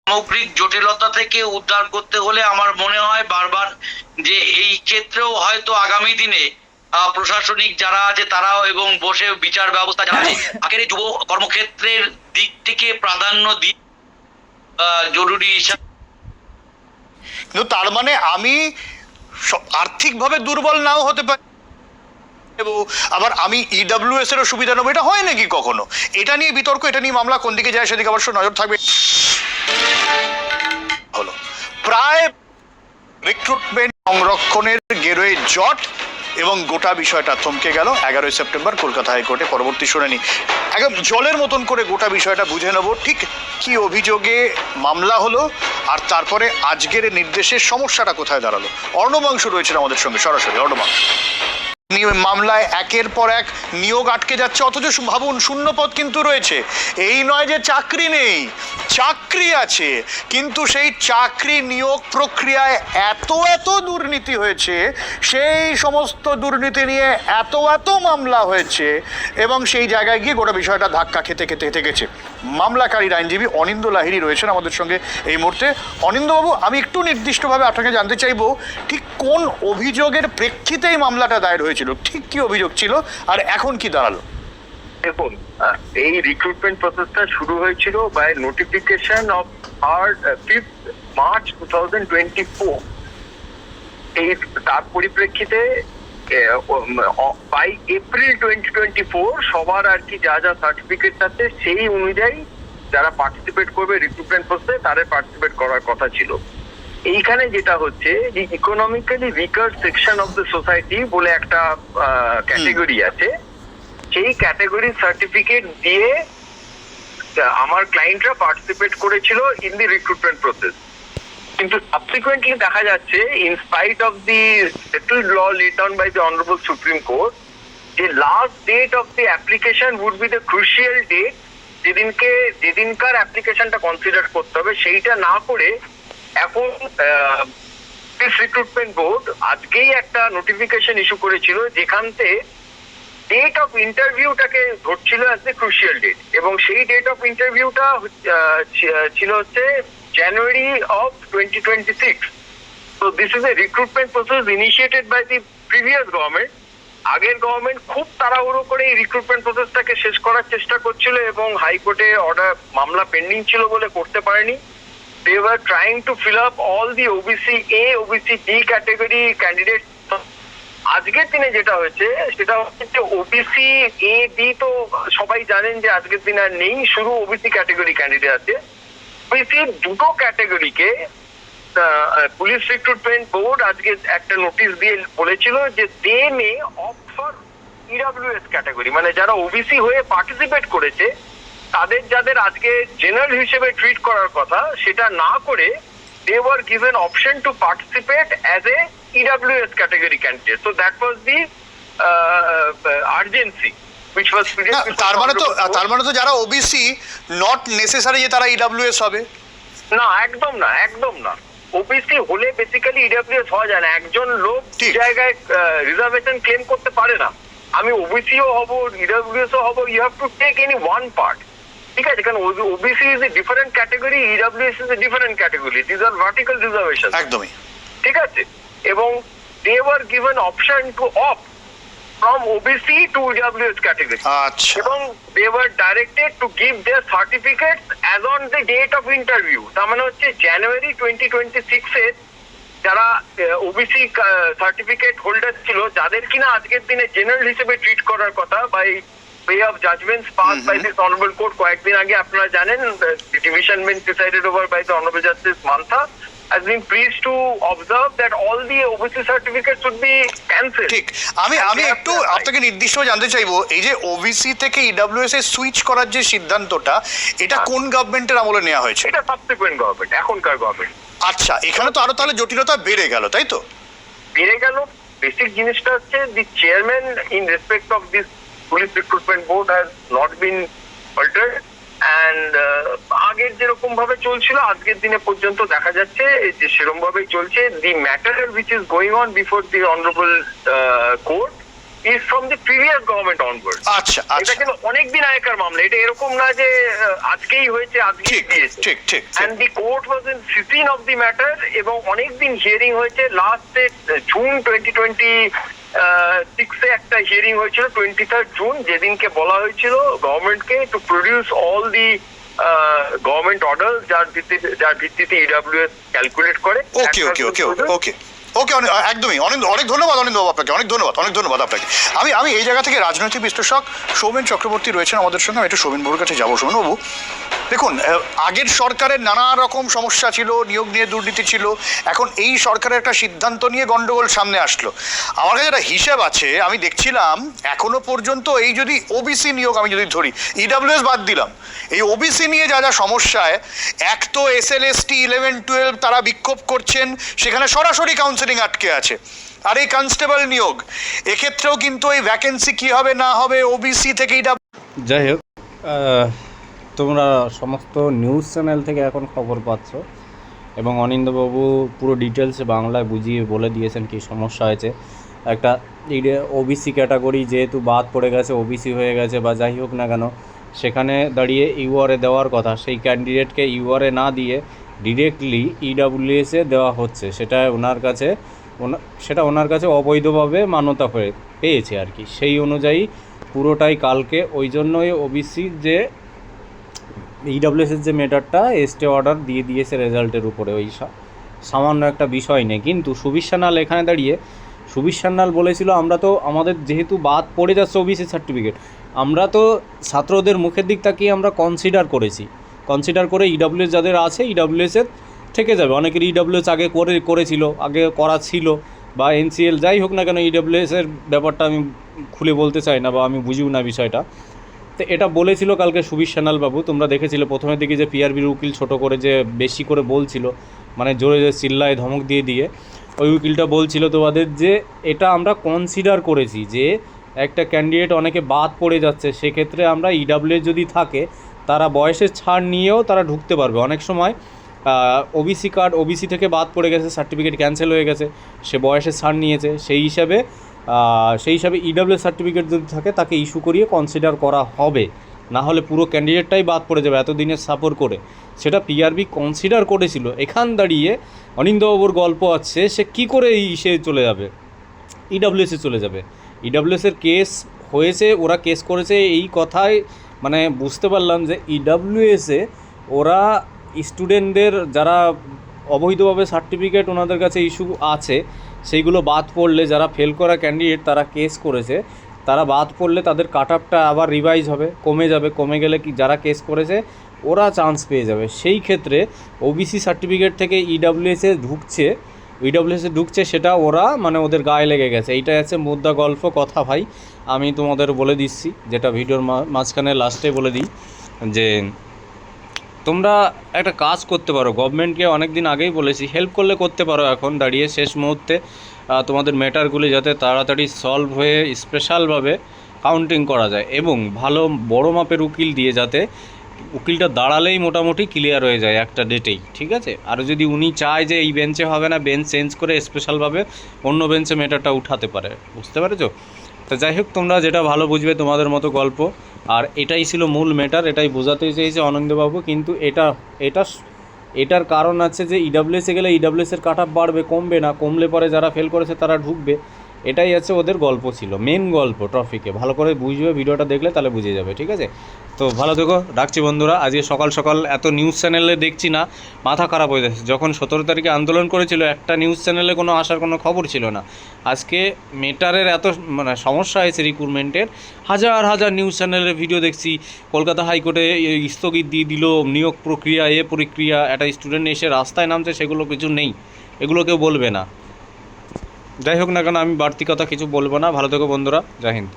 সামগ্রিক জটিলতা থেকে উদ্ধার করতে হলে আমার মনে হয় বারবার যে এই ক্ষেত্রেও হয়তো আগামী দিনে প্রশাসনিক যারা আছে তারাও এবং বসে বিচার ব্যবস্থা যারা আছে আগের যুব কর্মক্ষেত্রের দিক থেকে প্রাধান্য দিক জরুরি হিসাবে। কিন্তু তার মানে আমি আর্থিকভাবে দুর্বল নাও হতে পারি, আবার আমি ইডব্লিউএস এরও সুবিধা নেবো, এটা হয় নাকি কখনো? এটা নিয়ে বিতর্ক, এটা নিয়ে মামলা কোন দিকে যায় সেদিকে অবশ্য নজর থাকবে। হলো প্রায় রিক্রুটমেন্ট সংরক্ষণের গেরোয়ে জট এবং গোটা বিষয়টা থমকে গেল 11ই সেপ্টেম্বর কলকাতা হাইকোর্টে পরবর্তী শুনানি। একদম জলের মতন করে গোটা বিষয়টা বুঝে নেব, ঠিক কি অভিযোগে মামলা হলো আর তারপরে আজকের নির্দেশের সমস্যাটা কোথায় দাঁড়ালো। অর্ণবাংশু রয়েছেন আমাদের সঙ্গে সরাসরি। অর্ণবাংশু, মামলায় একের পর এক নিয়োগ আটকে যাচ্ছে, অথচ ভাবুন শূন্য পদ কিন্তু রয়েছে। এই নয় যে চাকরি নেই, চাকরি আছে, কিন্তু সেই চাকরি নিয়োগ প্রক্রিয়ায় এত দুর্নীতি হয়েছে, সেই সমস্ত দুর্নীতি নিয়ে এত মামলা হয়েছে এবং সেই জায়গায় গিয়ে গোটা বিষয়টা ধাক্কা খেতে গেছে। মামলাকারীর আইনজীবী অনিন্দ্য লাহিড়ী রয়েছেন আমাদের সঙ্গে এই মুহূর্তে। অনিন্দ্যবাবু, আমি একটু নির্দিষ্টভাবে আপনাকে জানতে চাইবো, ঠিক কোন অভিযোগের প্রেক্ষিতে এই মামলাটা দায়ের হয়েছিল, ঠিক কি অভিযোগ ছিল আর এখন কি দাঁড়ালো? দেখুন, এই রিক্রুটমেন্ট প্রসেসটা শুরু হয়েছিল by notification of R 5th March 2024। এই তার পরিপ্রেক্ষিতে বাই এপ্রিল 2024 সবার আর কি যা যা সার্টিফিকেট আছে সেই অনুযায়ী যারা পার্টিসিপেট করবে রিক্রুটমেন্ট প্রসেসে তাদের পার্টিসিপেট করার কথা ছিল। এইখানে যেটা হচ্ছে যে economically weaker section of the society বলে একটা ক্যাটেগরি আছে, সেই ক্যাটেগরি সার্টিফিকেট দিয়ে আমার ক্লায়েন্টরা পার্টিসিপেট করেছিল ইন দি রিক্রুটমেন্ট প্রসেস। কিন্তু সাবসিকুয়েন্টলি দেখা যাচ্ছে, in spite of the settled law laid down by the honourable supreme court, যে last date of the application would be the crucial date, যেদিনকার অ্যাপ্লিকেশনটা কনসিডার করতে হবে সেইটা না করে এখন রিক্রুটমেন্ট বোর্ড আজকেই একটা নোটিফিকেশন ইস্যু করেছিল যেখানতে ডেট অফ ইন্টারভিউটাকে ধরছিল অ্যাজ দ্য ক্রুশিয়াল ডেট, এবং সেই ডেট অফ ইন্টারভিউটা ছিল হচ্ছে জানুয়ারি of 2026। So this is a recruitment process initiated by the previous government. আগের গভর্নমেন্ট খুব তাড়াহুড়ো করে এই রিক্রুটমেন্ট প্রসেসটাকে শেষ করার চেষ্টা করছিল এবং হাইকোর্টে অর্ডার মামলা পেন্ডিং ছিল বলে করতে পারেনি। They were trying to fill up all the OBC A, OBC B category candidates. আজকের দিনে যেটা হয়েছে সেটা হচ্ছে ওবিসি এ বি তো সবাই জানেন যে আজকের দিনে আর নেই, শুধু ওবিসি ক্যাটেগরি ক্যান্ডিডেট আছে। ওবিসি দুটো ক্যাটেগরিকে পুলিশ রিক্রুটমেন্ট বোর্ড আজকে একটা নোটিশ দিয়ে বলেছিল যে দে মে অপ্ট ফর ইডব্লিউএস ক্যাটেগরি, মানে যারা ওবিসি হয়ে পার্টিসিপেট করেছে তাদের যাদের আজকে জেনারেল হিসেবে ট্রিট করার কথা সেটা না করে they were given option to participate as a EWS category candidate. So that was the urgency which was তার মানে তো যারা ওবিসি নট নেসেসারি যে তারা ইডব্লিউএস হবে না, একদম না। ওবিসি হলে বেসিক্যালি ইডব্লিউএস হওয়া যায় না। একজন লোক জায়গায় রিজার্ভেশন ক্লেম করতে পারে না। আমি ওবিসিও হব, ইডব্লিউএসও হব, you have to take any one part. ঠিক আছে, কারণ OBC is a different category, EWS is a different category, this are vertical reservation. একদমই ঠিক আছে, এবং they were given option to opt from OBC to EWS category, এবং they were directed to give their certificate as on the date of interview. তার মানে হচ্ছে জানুয়ারি 2026 এর যারা ওবিসি সার্টিফিকেট হোল্ডার ছিল, যাদের কিনা আজকের দিনে জেনারেল হিসেবে ট্রিট করার কথা by way of judgments passed by this honorable court কয়েকদিন আগে আপনারা জানেন, the division bench decided over by the honorable justice Mantha has been pleased to observe that all the OBC certificates should be cancelled. ঠিক, আমি একটু আপনাকে নির্দিষ্ট জানতে চাইবো, এই যে ওবিসি থেকে ইডব্লিউএস এ সুইচ করার যে সিদ্ধান্তটা, এটা কোন গভর্নমেন্টের আমলে নেওয়া হয়েছে? এটা সাবসিকুয়েন্ট গভর্নমেন্ট, এখনকার গভর্নমেন্ট। আচ্ছা, এখানে তো আরো তাহলে জটিলতা বেড়ে গেল, তাই তো? বেড়ে গেল। বেসিক জিনিসটা হচ্ছে দি chairman in respect of this police recruitment board has not been altered, and আগের যেরকম ভাবে চলছিল আজকের দিনে পর্যন্ত দেখা যাচ্ছে যে সেরকম ভাবেই চলছে। The matter which is going on before the honourable court is from the previous government onward. আচ্ছা এটা আচ্ছা, কিন্তু অনেকদিন আগেকার মামলা, এটা এরকম না যে আজকেই হয়েছে আজকেই ঠিক দিয়েছে। ঠিক ঠিক ঠিক। And the court was in sitting of the matter এবং অনেকদিন হিয়ারিং হয়েছে। লাস্ট জুন 2026 একটা হিয়ারিং হয়েছিল 23rd জুন, যেদিনকে বলা হয়েছিল গভর্নমেন্টকে to produce all the government order যার ভিত্তিতে ইডব্লিউএস ক্যালকুলেট করে। ওকে ওকে ওকে ওকে ওকে, একদমই অনেক অনেক ধন্যবাদ অনিন্দবাবু আপনাকে, অনেক ধন্যবাদ আপনাকে। আমি এই জায়গা থেকে রাজনৈতিক বিশ্লেষক সৌমেন চক্রবর্তী রয়েছেন আমাদের সঙ্গে, আমি একটু সৌমেনবাবুর কাছে যাবো। সৌমেনবাবু, দেখুন, আগের সরকারের নানা রকম সমস্যা ছিল, নিয়োগ নিয়ে দুর্নীতি ছিল, এখন এই সরকারের একটা সিদ্ধান্ত নিয়ে গন্ডগোল সামনে আসলো। আমার কাছে একটা হিসেব আছে, আমি দেখছিলাম এখনো পর্যন্ত এই যদি ওবিসি নিয়োগ আমি যদি ধরি, ইডব্লিউএস বাদ দিলাম, এই ওবিসি নিয়ে যা যা সমস্যায়, এক তো SL/ST 11-12 তারা বিক্ষোভ করছেন, সেখানে সরাসরি কাউন্সেলিং আটকে আছে। আর এই কনস্টেবল নিয়োগ, এক্ষেত্রেও কিন্তু এই ভ্যাকেন্সি কি হবে না হবে ওবিসি থেকে যাই হোক, তোমরা সমস্ত নিউজ চ্যানেল থেকে এখন খবর পাচ্ছ এবং অনিন্দবাবু পুরো ডিটেলসে বাংলায় বুঝিয়ে বলে দিয়েছেন কী সমস্যা হয়েছে। একটা ওবিসি ক্যাটাগরি যেহেতু বাদ পড়ে গেছে, ওবিসি হয়ে গেছে বা যাই হোক না কেন, সেখানে দাঁড়িয়ে ইউআরএ দেওয়ার কথা, সেই ক্যান্ডিডেটকে ইউআরএ না দিয়ে ডিরেক্টলি ইডব্লিউএসে দেওয়া হচ্ছে। সেটা ওনার কাছে অবৈধভাবে মান্যতা হয়ে পেয়েছে আর কি। সেই অনুযায়ী পুরোটাই কালকে, ওই জন্যই ওবিসির যে ইডব্লিউএসের যে ম্যাটারটা স্টে অর্ডার দিয়ে দিয়েছে রেজাল্টের উপরে, ওই সামান্য একটা বিষয় নেই। কিন্তু সুবীর সান্যাল এখানে দাঁড়িয়ে, সুবীর সান্যাল বলেছিল আমরা তো আমাদের যেহেতু বাদ পড়ে যাচ্ছে ওবিসি সার্টিফিকেট, আমরা তো ছাত্রদের মুখের দিক তাকিয়ে আমরা কনসিডার করে ইডব্লিউএস যাদের আছে ইডব্লিউএসের থেকে যাবে। অনেকের ইডব্লিউএস আগে করা ছিল বা এনসিএল, যাই হোক না কেন, ইডব্লিউএসের ব্যাপারটা আমি খুলে বলতে চাই না বা আমি বুঝিও না বিষয়টা। তো এটা বলেছিল কালকে সুবীর সান্যাল বাবু। তোমরা দেখেছিলে প্রথমের দিকে যে পিআরবির উকিল ছোট করে যে বেশি করে বলছিল, মানে জোরে যে চিল্লায় ধমক দিয়ে ওই উকিলটা বলছিল তোমাদের যে এটা আমরা কনসিডার করেছি যে একটা ক্যান্ডিডেট অনেকে বাদ পড়ে যাচ্ছে, সেক্ষেত্রে আমরা ইডব্লিউএস যদি থাকে তারা বয়সের ছাড় নিয়েও তারা ঢুকতে পারবে। অনেক সময় ওবিসি থেকে বাদ পড়ে গেছে, সার্টিফিকেট ক্যান্সেল হয়ে গেছে, সে বয়সের ছাড় নিয়েছে, সেই হিসাবে ইডব্লিউএস সার্টিফিকেট যদি থাকে তাকে ইস্যু করিয়ে কনসিডার করা হবে, না হলে পুরো ক্যান্ডিডেটটাই বাদ পড়ে যাবে এতদিনের সাপোর্ট করে। সেটা পিআরবি কনসিডার করেছিল। এখান দাঁড়িয়ে অনিন্দবাবুর গল্প আছে, সে কী করে চলে যাবে, ইডব্লিউএসে চলে যাবে। ইডব্লিউএসের কেস হয়েছে, ওরা কেস করেছে, এই কথায় মানে বুঝতে পারলাম যে ইডব্লিউএসে ওরা স্টুডেন্টদের যারা অবৈধভাবে সার্টিফিকেট ওনাদের কাছে ইস্যু আছে, সেইগুলো বাদ পড়লে যারা ফেল করা ক্যান্ডিডেট তারা কেস করেছে, তারা বাদ পড়লে তাদের কাট আপটা আবার রিভাইজ হবে, কমে গেলে কি যারা কেস করেছে ওরা চান্স পেয়ে যাবে। সেই ক্ষেত্রে ওবিসি সার্টিফিকেট থেকে ইডব্লিউএসে ঢুকছে, সেটা ওরা মানে ওদের গায়ে লেগে গেছে। এইটাই আছে মুদ্রা গল্প কথা ভাই। আমি তোমাদের বলে দিচ্ছি, যেটা ভিডিওর মাঝখানে লাস্টে বলে দিই, যে তোমরা একটা কাজ করতে পারো, গভর্নমেন্টকে অনেক দিন আগেই বলেছি, হেল্প করতে পারো এখন দাঁড়িয়ে শেষ মুহূর্তে, তোমাদের ম্যাটারগুলি যাতে তাড়াতাড়ি সলভ হয়ে স্পেশালভাবে কাউন্টিং করা যায় এবং ভালো বড় মাপের উকিল দিয়ে, যাতে উকিলটা দাঁড়ালেই মোটামুটি ক্লিয়ার হয়ে যায় একটা ডেটেই, ঠিক আছে। আর যদি উনি চায় যে এই বেঞ্চে হবে না, বেঞ্চ চেঞ্জ করে স্পেশালভাবে অন্য বেঞ্চে ম্যাটারটা উঠাতে পারে, বুঝতে পেরেছো? তো যাই হোক, তোমরা যেটা ভালো বুঝবে তোমাদের মতো গল্প। আর এটাই ছিল মূল ম্যাটার, এটাই বোঝাতে চেয়েছে অনিন্দবাবু। কিন্তু এটার কারণ আছে যে ইডব্লিউএসে গেলে ইডব্লিউএসের কাট আপ বাড়বে, কমবে না, কমলে পরে যারা ফেল করেছে তারা ঢুকবে। এটাই আছে ওদের গল্প, ছিল মেন গল্প ট্রফিকে। ভালো করে বুঝবে, ভিডিওটা দেখলে তাহলে বুঝে যাবে, ঠিক আছে। তো ভালো থেকো, রাখছি বন্ধুরা। আজকে সকাল সকাল এত নিউজ চ্যানেলে দেখছি না, মাথা খারাপ হয়ে যাচ্ছে। যখন 17 তারিখে আন্দোলন করেছিল, একটা নিউজ চ্যানেলে কোনো আসার কোনো খবর ছিল না। আজকে মেটারের এত মানে সমস্যা হয়েছে রিক্রুটমেন্টের, হাজার নিউজ চ্যানেলের ভিডিও দেখছি। কলকাতা হাইকোর্টে স্থগিত দিয়ে দিল নিয়োগ প্রক্রিয়া, প্রক্রিয়া, একটা স্টুডেন্ট এসে রাস্তায় নামছে, সেগুলো কিছু নেই, এগুলো কেউ বলবে না। যাই হোক না কেন, আমি বাড়তি কথা কিছু বলবো না। ভালো থেকো বন্ধুরা, জয় হিন্দ।